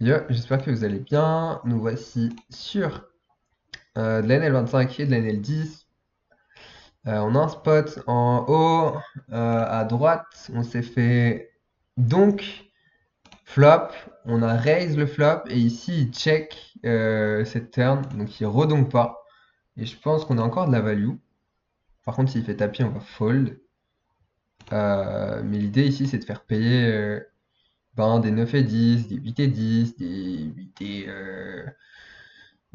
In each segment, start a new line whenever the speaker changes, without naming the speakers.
Yo, j'espère que vous allez bien. Nous voici sur de la NL25 et de la NL10. On a un spot en haut à droite. On s'est fait donc flop. On a raise le flop et ici il check cette turn. Donc il redonk pas. Et je pense qu'on a encore de la value. Par contre, s'il fait tapis, on va fold. Mais l'idée ici, c'est de faire payer des 9 et 10, des 8 et 10, des 8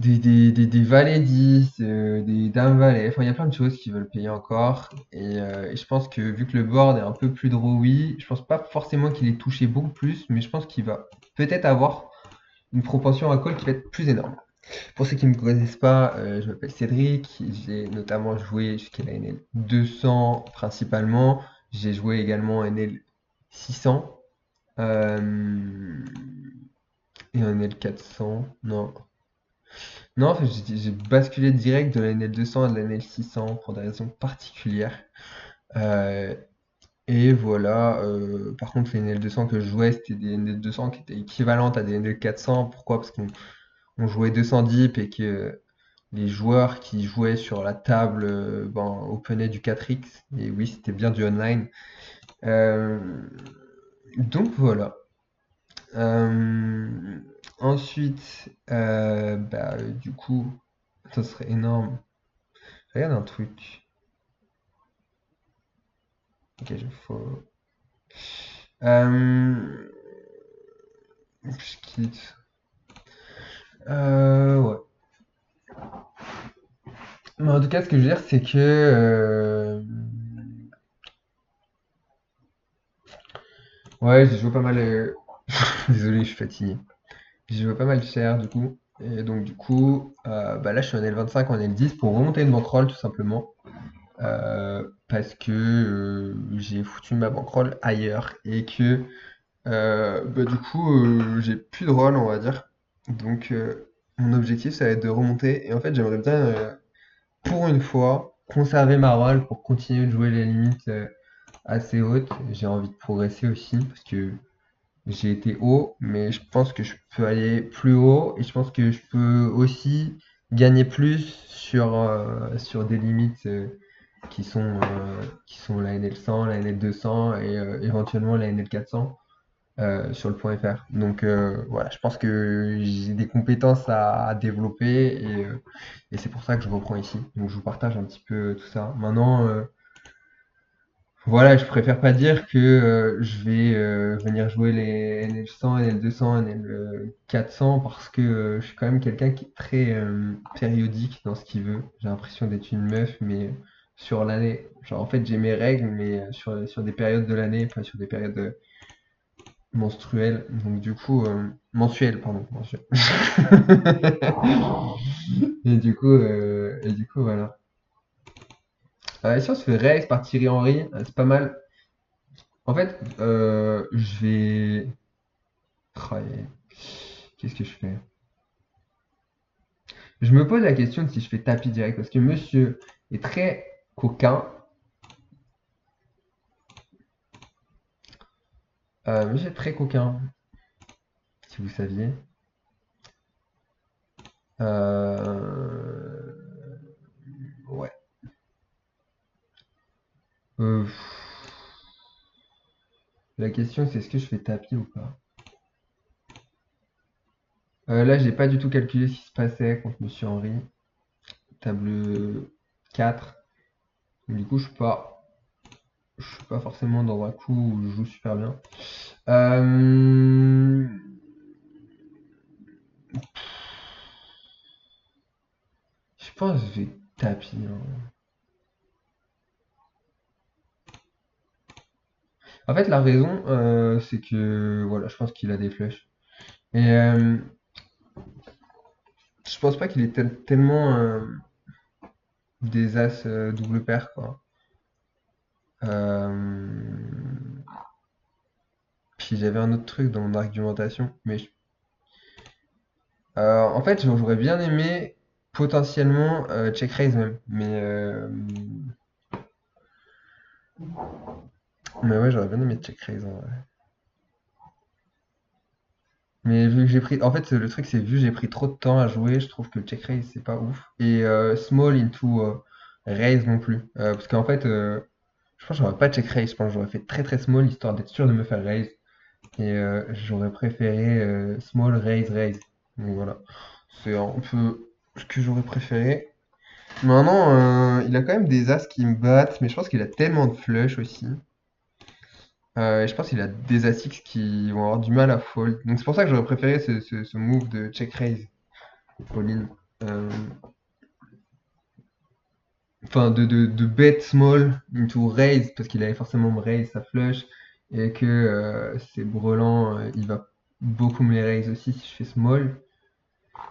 et des valets 10, des dames valets, enfin il y a plein de choses qui veulent payer encore. Et je pense que vu que le board est un peu plus drawy, je pense pas forcément qu'il ait touché beaucoup plus, mais je pense qu'il va peut-être avoir une propension à call qui va être plus énorme. Pour ceux qui ne me connaissent pas, je m'appelle Cédric, j'ai notamment joué jusqu'à la NL 200 principalement, j'ai joué également en NL 600 et en NL 400, non. Non, en fait, j'ai basculé direct de la NL200 à de la NL600 pour des raisons particulières. Euh, et voilà. Par contre, les NL200 que je jouais, c'était des NL200 qui étaient équivalentes à des NL400. Pourquoi? Parce qu'on jouait 200 deep et que les joueurs qui jouaient sur la table openaient du 4x. Et oui, c'était bien du online. Euh, donc voilà. Euh, ensuite, du coup, ça serait énorme. Regarde un truc. Ok, je faut. Euh, je quitte. Ouais. Mais en tout cas, ce que je veux dire, c'est que. Ouais, j'ai joué pas mal. Désolé, je suis fatigué. J'ai joué pas mal cher, du coup. Et donc, du coup, là, je suis en L25, en L10 pour remonter une bankroll, tout simplement. Parce que j'ai foutu ma bankroll ailleurs et que du coup, j'ai plus de rôle, on va dire. Donc, mon objectif, ça va être de remonter. Et en fait, j'aimerais bien, pour une fois, conserver ma rôle pour continuer de jouer les limites assez hautes. J'ai envie de progresser aussi parce que j'ai été haut, mais je pense que je peux aller plus haut et je pense que je peux aussi gagner plus sur des limites qui sont la NL100, la NL200 et éventuellement la NL400 sur le point .fr. Donc voilà, je pense que j'ai des compétences à développer et c'est pour ça que je reprends ici. Donc je vous partage un petit peu tout ça. Maintenant, voilà, je préfère pas dire que je vais venir jouer les NL100, NL200, NL400 parce que je suis quand même quelqu'un qui est très périodique dans ce qu'il veut. J'ai l'impression d'être une meuf, mais sur l'année. Genre en fait j'ai mes règles, mais sur des périodes de l'année, pas sur des périodes menstruelles. Donc du coup, mensuelles, pardon, mensuelles. Et du coup, voilà. Si on se fait Rex par Thierry Henry, c'est pas mal. En fait, je vais. Ah, qu'est-ce que je fais? Je me pose la question de si je fais tapis direct parce que monsieur est très coquin. Monsieur est très coquin, si vous saviez. Ouais. Euh, la question c'est est-ce que je fais tapis ou pas? Là, j'ai pas du tout calculé ce qui se passait contre monsieur Henry. Table 4. Du coup, je suis pas forcément dans un coup où je joue super bien. Euh, je pense que je vais tapis, hein. En fait, la raison, c'est que voilà, je pense qu'il a des flèches. Et je pense pas qu'il ait tellement des as double paire, quoi. Euh, Puis j'avais un autre truc dans mon argumentation, mais en fait, j'aurais bien aimé potentiellement check raise même, mais ouais, j'aurais bien aimé check raise en vrai. Mais vu que j'ai pris. En fait, le truc, c'est vu que j'ai pris trop de temps à jouer, je trouve que check raise, c'est pas ouf. Et small into raise non plus. Parce qu'en fait, je pense que j'aurais pas check raise. Je pense que j'aurais fait très très small histoire d'être sûr de me faire raise. Et j'aurais préféré small raise raise. Donc voilà. C'est un peu ce que j'aurais préféré. Maintenant, il a quand même des as qui me battent, mais je pense qu'il a tellement de flush aussi. Et je pense qu'il a des Asics qui vont avoir du mal à fold. Donc c'est pour ça que j'aurais préféré ce move de check raise all-in. Euh, Enfin, de bet small into raise, parce qu'il allait forcément me raise sa flush, et que c'est brelan, il va beaucoup me les raise aussi si je fais small.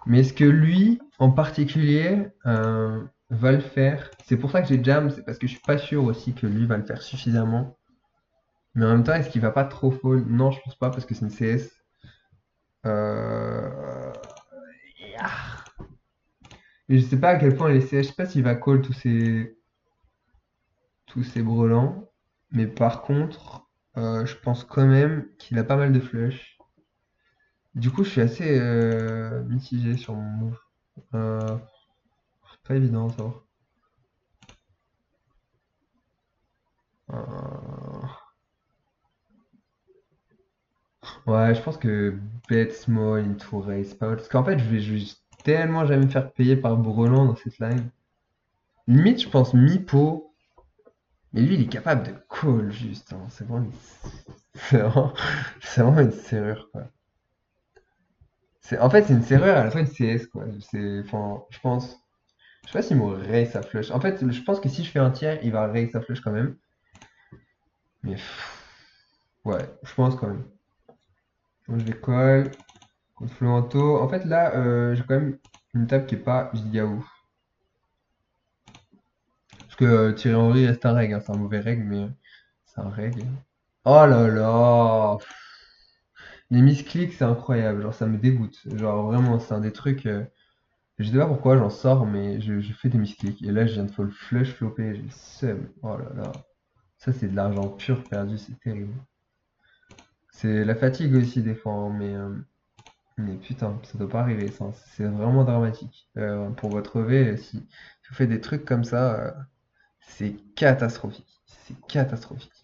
Mais est-ce que lui, en particulier, va le faire? C'est pour ça que j'ai jam, c'est parce que je suis pas sûr aussi que lui va le faire suffisamment. Mais en même temps, est-ce qu'il va pas trop fold? Non, je pense pas, parce que c'est une CS. Euh, Et je sais pas à quel point les CS, je sais pas s'il va call tous ces brelans. Mais par contre, je pense quand même qu'il a pas mal de flush. Du coup, je suis assez mitigé sur mon move. Euh, c'est pas évident ça. Euh, Ouais, je pense que bet small into raise pas mal. Parce qu'en fait, je vais tellement jamais me faire payer par brelan dans cette line. Limite, je pense mi-pot. Mais lui, il est capable de call juste, hein. C'est vraiment, c'est vraiment une serrure, quoi. En fait, c'est une serrure à la fois une CS, quoi. Enfin, je pense. Je sais pas s'il m'aurait raise sa flush. En fait, je pense que si je fais un tiers, il va raise sa flush quand même. Mais ouais, je pense quand même. Donc, je vais call contre Fluento. En fait, là, j'ai quand même une table qui est pas giga ouf. Parce que Thierry Henry reste un reg, hein. C'est un mauvais reg, mais c'est un reg. Oh là là! Les misclicks, c'est incroyable. Genre, ça me dégoûte. Genre, vraiment, c'est un des trucs. Je sais pas pourquoi j'en sors, mais je fais des misclicks. Et là, je viens de fall flush flopper, j'ai le seum. Oh là là. Ça, c'est de l'argent pur perdu, c'est terrible. C'est la fatigue aussi, des fois, hein, mais putain, ça doit pas arriver, ça. C'est vraiment dramatique. Pour votre V, si vous faites des trucs comme ça, c'est catastrophique. C'est catastrophique.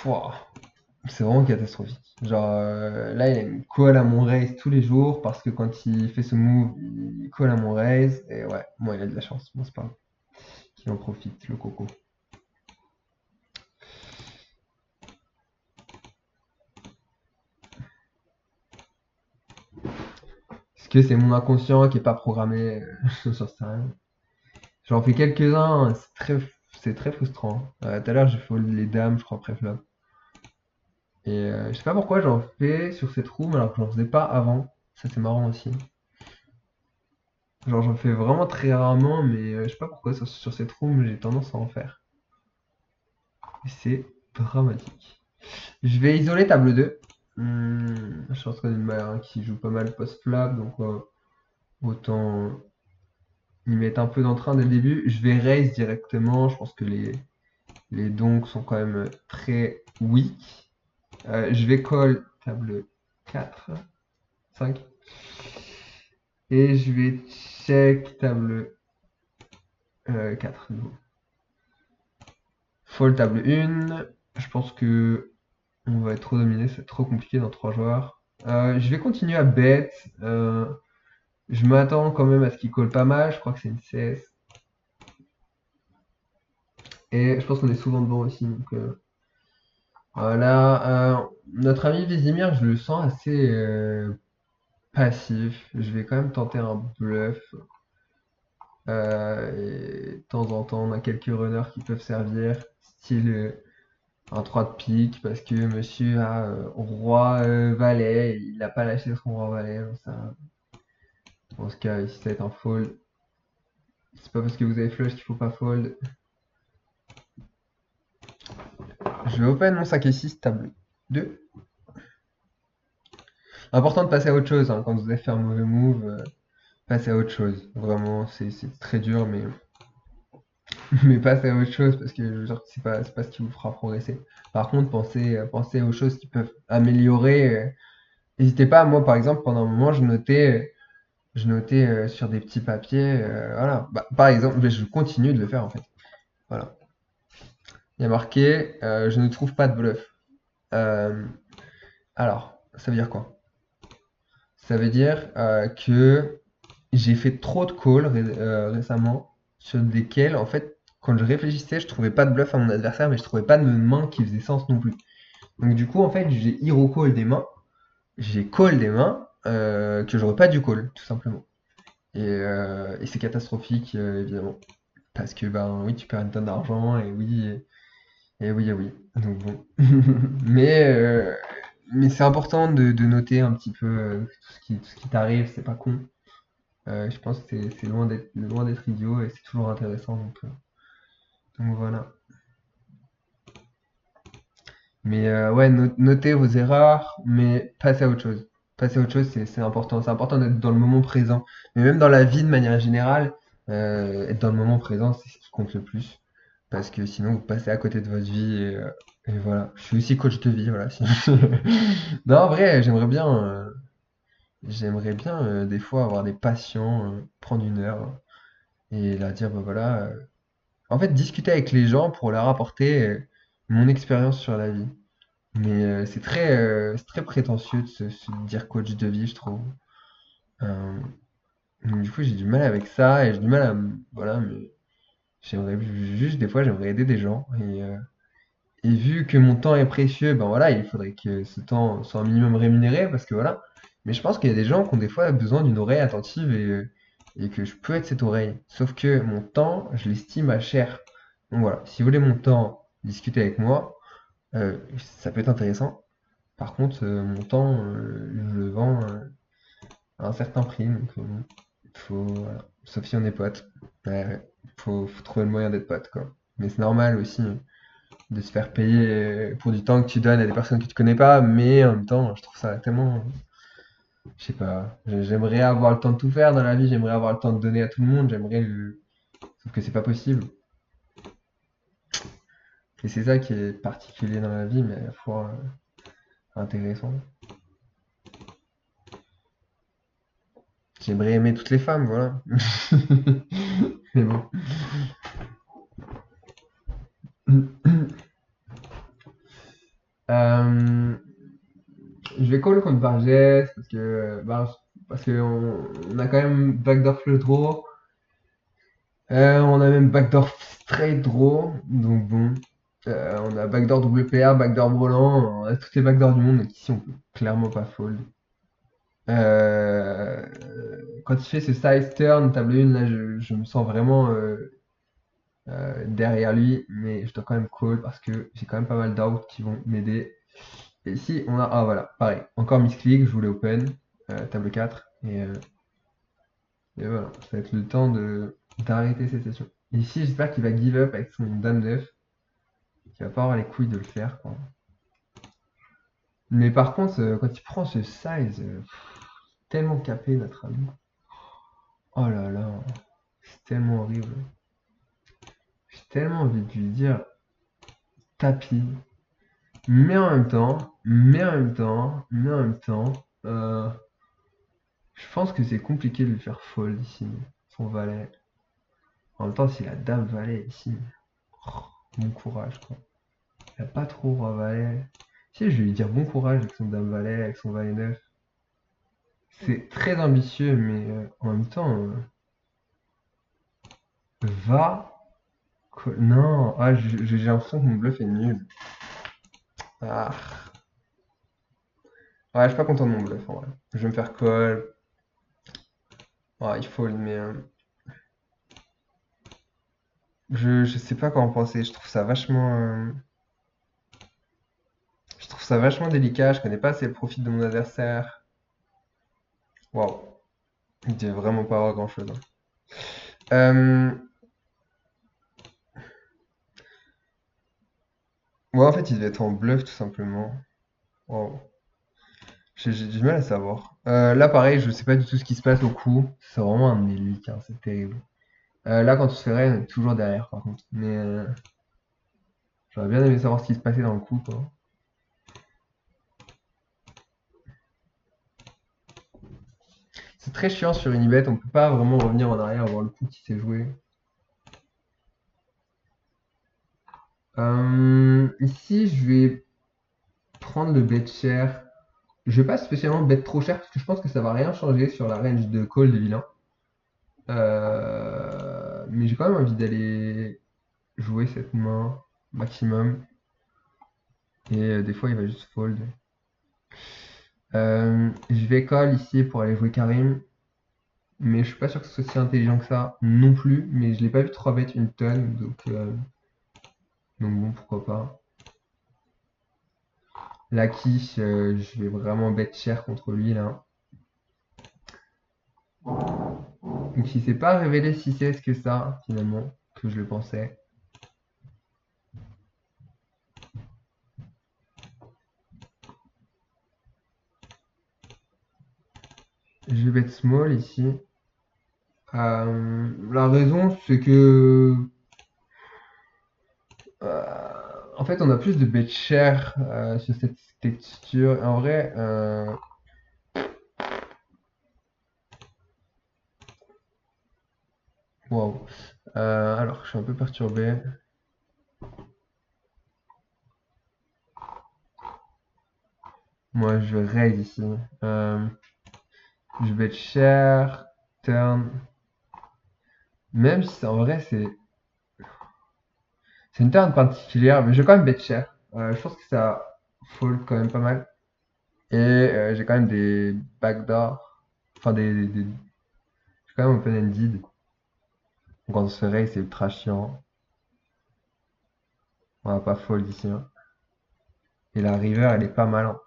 Pouah. C'est vraiment catastrophique. Genre, là, il me call à mon raise tous les jours parce que quand il fait ce move, il call à mon raise. Et ouais, moi, il a de la chance. Bon, c'est pas grave. Qu'il en profite, le coco. Est-ce que c'est mon inconscient qui est pas programmé? J'en sais rien. J'en fais quelques-uns, c'est très frustrant. Tout à l'heure, j'ai fait les dames, je crois, préflop. Et je sais pas pourquoi j'en fais sur cette room alors que j'en faisais pas avant. Ça, c'est marrant aussi. Genre, j'en fais vraiment très rarement, mais je sais pas pourquoi sur cette room, j'ai tendance à en faire. Et c'est dramatique. Je vais isoler table 2. Je suis en train d'une mère qui joue pas mal post-flap, donc autant y mettre un peu d'entrain dès le début. Je vais raise directement. Je pense que les donks sont quand même très weak. Je vais call table 4, 5. Et je vais check table 4. Fold table 1. Je pense que on va être trop dominé, c'est trop compliqué dans 3 joueurs. Je vais continuer à bet. Je m'attends quand même à ce qu'il colle pas mal. Je crois que c'est une CS. Et je pense qu'on est souvent devant aussi. Donc voilà. Notre ami Vizimir, je le sens assez passif. Je vais quand même tenter un bluff. Et de temps en temps, on a quelques runners qui peuvent servir. Style un 3 de pique parce que monsieur a roi valet. Il n'a pas lâché son roi valet. Donc ça, dans ce cas, ici, ça va être un fold. C'est pas parce que vous avez flush qu'il faut pas fold. Je vais open mon 5 et 6, table 2. Important de passer à autre chose, hein. Quand vous avez fait un mauvais move, passez à autre chose. Vraiment, c'est très dur, mais mais passez à autre chose parce que je veux dire que c'est pas ce qui vous fera progresser. Par contre, pensez aux choses qui peuvent améliorer. N'hésitez pas, moi par exemple, pendant un moment, je notais sur des petits papiers, voilà. Bah, par exemple, mais je continue de le faire en fait. Voilà. Il y a marqué, je ne trouve pas de bluff. Euh, alors, ça veut dire quoi? Ça veut dire que j'ai fait trop de calls récemment sur desquels, en fait, quand je réfléchissais, je trouvais pas de bluff à mon adversaire, mais je trouvais pas de main qui faisait sens non plus. Donc du coup, en fait, j'ai hero call des mains, j'ai call des mains que j'aurais pas dû call, tout simplement. Et c'est catastrophique, évidemment. Parce que, ben oui, tu perds une tonne d'argent, et oui, et oui, et oui. Donc bon. Mais, euh, mais c'est important de noter un petit peu tout ce qui t'arrive, c'est pas con. Je pense que c'est loin d'être idiot et c'est toujours intéressant. Donc voilà. Mais ouais, notez vos erreurs, mais passez à autre chose. Passez à autre chose, c'est important. C'est important d'être dans le moment présent. Mais même dans la vie de manière générale, être dans le moment présent, c'est ce qui compte le plus. Parce que sinon, vous passez à côté de votre vie et voilà. Je suis aussi coach de vie, voilà. Non, en vrai, j'aimerais bien des fois avoir des patients, prendre une heure et leur dire, bah voilà, en fait, discuter avec les gens pour leur apporter mon expérience sur la vie. Mais c'est très prétentieux de se dire coach de vie, je trouve. Euh, donc du coup, j'ai du mal avec ça et j'ai du mal voilà, mais j'aimerais juste, des fois, j'aimerais aider des gens. Et vu que mon temps est précieux, ben voilà, il faudrait que ce temps soit un minimum rémunéré parce que voilà. Mais je pense qu'il y a des gens qui ont des fois besoin d'une oreille attentive et que je peux être cette oreille. Sauf que mon temps, je l'estime à cher. Donc voilà, si vous voulez mon temps, discuter avec moi, ça peut être intéressant. Par contre, mon temps, je le vends à un certain prix. Donc, voilà. Sauf si on est potes. Ouais, ouais. Faut trouver le moyen d'être potes, quoi. Mais c'est normal aussi de se faire payer pour du temps que tu donnes à des personnes que tu connais pas. Mais en même temps, je trouve ça tellement. Je sais pas. J'aimerais avoir le temps de tout faire dans la vie. J'aimerais avoir le temps de donner à tout le monde. Sauf que c'est pas possible. Et c'est ça qui est particulier dans la vie, mais à la fois intéressant. J'aimerais aimer toutes les femmes, voilà. Mais bon. Euh, je vais call contre Barges parce que on a quand même backdoor flush draw. On a même backdoor straight draw. Donc bon. On a backdoor WPA, backdoor Broland, on a toutes les backdoors du monde, donc ici on peut clairement pas fold. Euh, Quand il fait ce size turn, table 1, là je me sens vraiment derrière lui, mais je dois quand même call parce que j'ai quand même pas mal d'outs qui vont m'aider. Et ici, on a. Ah voilà, pareil. Encore misclick, je voulais open, table 4. Et voilà, ça va être le temps d'arrêter cette session. Ici, j'espère qu'il va give up avec son dame 9. Qu'il va pas avoir les couilles de le faire, quoi. Mais par contre, quand il prend ce size, tellement capé, notre ami. Oh là là, c'est tellement horrible. J'ai tellement envie de lui dire tapis. Mais en même temps, je pense que c'est compliqué de le faire fold ici, son valet. En même temps, si la dame valet ici, oh, bon courage quoi. Il a pas trop roi valet. Si, je vais lui dire bon courage avec son dame valet, avec son valet 9. C'est très ambitieux, mais en même temps, va. Non, ah, j'ai l'impression que mon bluff est nul. Ah, ouais, je suis pas content de mon bluff en vrai. Je vais me faire call. Ouais, il fold, mais je sais pas quoi en penser. Je trouve ça vachement délicat. Je connais pas assez le profil de mon adversaire. Waouh, il devait vraiment pas avoir grand chose. Ouais, en fait, il devait être en bluff tout simplement. Waouh, j'ai du mal à savoir. Là, pareil, je sais pas du tout ce qui se passe au coup. C'est vraiment un élite, hein, c'est terrible. Là, quand on se ferait, on est toujours derrière, par contre. Mais j'aurais bien aimé savoir ce qui se passait dans le coup, quoi. C'est très chiant sur Unibet, on peut pas vraiment revenir en arrière voir le coup qui s'est joué. Ici, je vais prendre le bet cher. Je vais pas spécialement bet trop cher parce que je pense que ça va rien changer sur la range de call de vilain. Mais j'ai quand même envie d'aller jouer cette main maximum. Et des fois, il va juste fold. Je vais call ici pour aller jouer Karim. Mais je suis pas sûr que ce soit si intelligent que ça non plus. Mais je l'ai pas vu 3 bet une tonne. Donc bon, pourquoi pas. La quiche, je vais vraiment bet cher contre lui là. Donc il s'est pas révélé si c'est ce que ça, finalement, que je le pensais. Je vais bet small ici. La raison, c'est que en fait, on a plus de bet cher sur cette texture. En vrai, waouh. Alors, je suis un peu perturbé. Moi, je vais raise ici. Je bet cher, turn. Même si en vrai, c'est une turn particulière, mais je vais quand même bet cher. Je pense que ça fold quand même pas mal. Et j'ai quand même des backdoors. Enfin, j'ai quand même open-ended. Donc quand on se raise, c'est ultra chiant. On va pas fold ici, hein. Et la river, elle est pas mal, hein.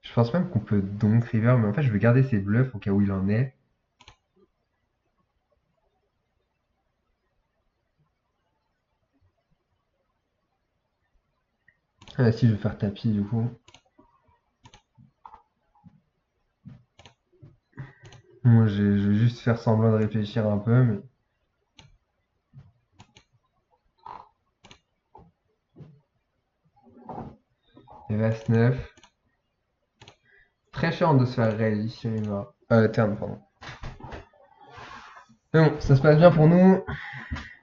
Je pense même qu'on peut donc river, mais en fait, je vais garder ses bluffs au cas où il en est. Ah, si, je vais faire tapis, du coup. Moi, je vais juste faire semblant de réfléchir un peu, mais... Et As 9. Très chiant de se faire raise ici, il va. Turn, pardon. Mais bon, ça se passe bien pour nous.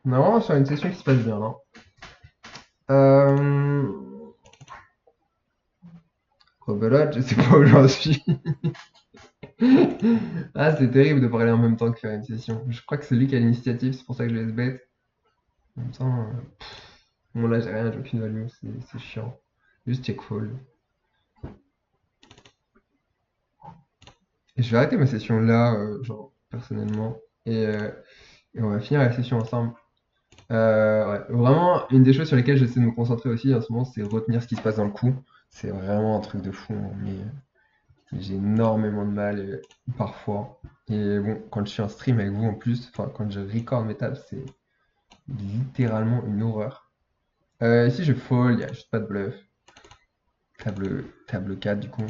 On est vraiment sur une session qui se passe bien, là. Rebelote, je sais pas où j'en suis. Ah, c'est terrible de parler en même temps que faire une session. Je crois que c'est lui qui a l'initiative, c'est pour ça que je laisse bête. En même temps, bon là j'ai rien, j'ai aucune value, c'est chiant. Juste check fold. Et je vais arrêter ma session là, genre personnellement. Et on va finir la session ensemble. Ouais, vraiment, une des choses sur lesquelles j'essaie de me concentrer aussi en ce moment, c'est retenir ce qui se passe dans le coup. C'est vraiment un truc de fou, hein, mais j'ai énormément de mal parfois. Et bon, quand je suis en stream avec vous en plus, enfin quand je record mes tables, c'est littéralement une horreur. Ici je fold, il n'y a juste pas de bluff. Table 4 du coup.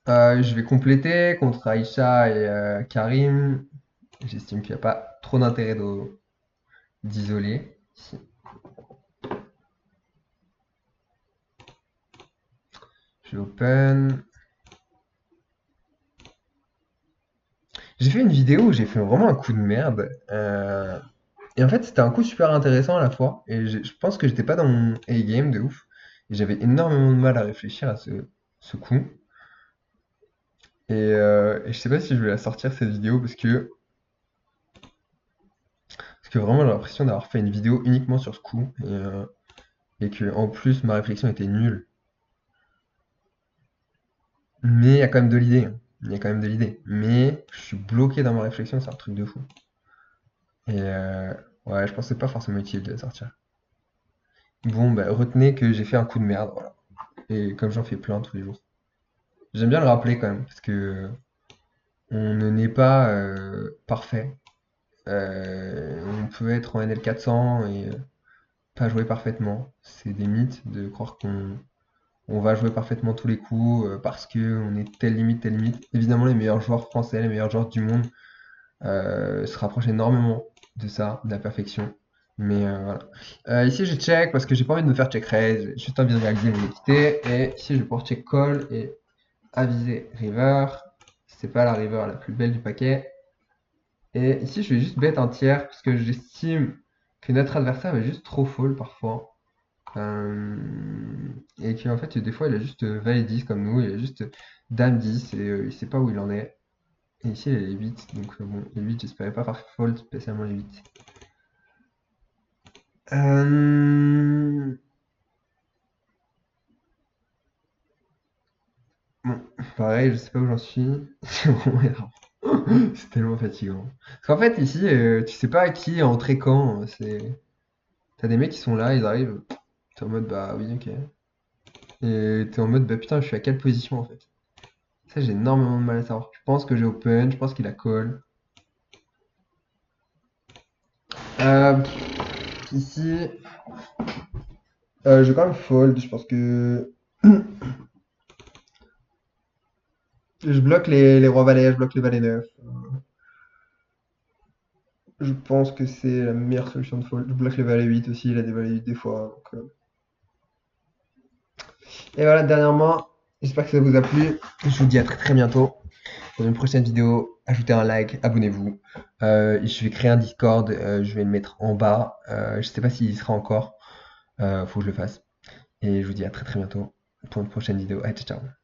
Je vais compléter contre Aïcha et Karim. J'estime qu'il n'y a pas trop d'intérêt d'isoler ici. Je open. J'ai fait une vidéo où j'ai fait vraiment un coup de merde. Et en fait, c'était un coup super intéressant à la fois. Et je pense que j'étais pas dans mon A-game de ouf. Et j'avais énormément de mal à réfléchir à ce coup. Et je sais pas si je vais la sortir cette vidéo parce que vraiment j'ai l'impression d'avoir fait une vidéo uniquement sur ce coup. Et que en plus ma réflexion était nulle. Mais il y a quand même de l'idée, hein. Il y a quand même de l'idée. Mais je suis bloqué dans ma réflexion, c'est un truc de fou. Et ouais, je pensais pas forcément utile de la sortir. Bon, bah, retenez que j'ai fait un coup de merde, voilà. Et comme j'en fais plein tous les jours. J'aime bien le rappeler quand même, parce que on ne naît pas parfait. On peut être en NL 400 et pas jouer parfaitement. C'est des mythes de croire qu'on va jouer parfaitement tous les coups parce que on est telle limite, telle limite. Évidemment, les meilleurs joueurs français, les meilleurs joueurs du monde se rapprochent énormément de ça, de la perfection. Mais voilà. Ici, je check parce que j'ai pas envie de me faire check raise. J'ai juste envie de réaliser mon équité. Et ici, je vais pouvoir check call et aviser river. C'est pas la river la plus belle du paquet. Et ici, je vais juste bet un tiers parce que j'estime que notre adversaire est juste trop folle parfois. Euh, et qu'en fait, des fois, il a juste valet 10 comme nous, il a juste dame 10 et il sait pas où il en est. Et ici, il a les 8, donc bon, les 8, j'espérais pas faire fold, spécialement les 8. Bon, pareil, je sais pas où j'en suis. C'est vraiment énorme. C'est tellement fatigant. Parce qu'en fait, ici, tu sais pas qui est entré quand. T'as des mecs qui sont là, ils arrivent. T'es en mode, bah oui, ok. Et t'es en mode, bah putain, je suis à quelle position en fait? Ça, j'ai énormément de mal à savoir. Je pense que j'ai open, je pense qu'il a call. Ici, je vais quand même fold. Je pense que je bloque les rois valets, je bloque les valets neufs. Je pense que c'est la meilleure solution de fold. Je bloque les valets 8 aussi, il a des valets 8 des fois. Et voilà, dernièrement, j'espère que ça vous a plu. Je vous dis à très très bientôt dans une prochaine vidéo. Ajoutez un like, abonnez-vous. Je vais créer un Discord, je vais le mettre en bas. Je sais pas s'il y sera encore. Faut que je le fasse. Et je vous dis à très très bientôt pour une prochaine vidéo. Allez, ciao, ciao.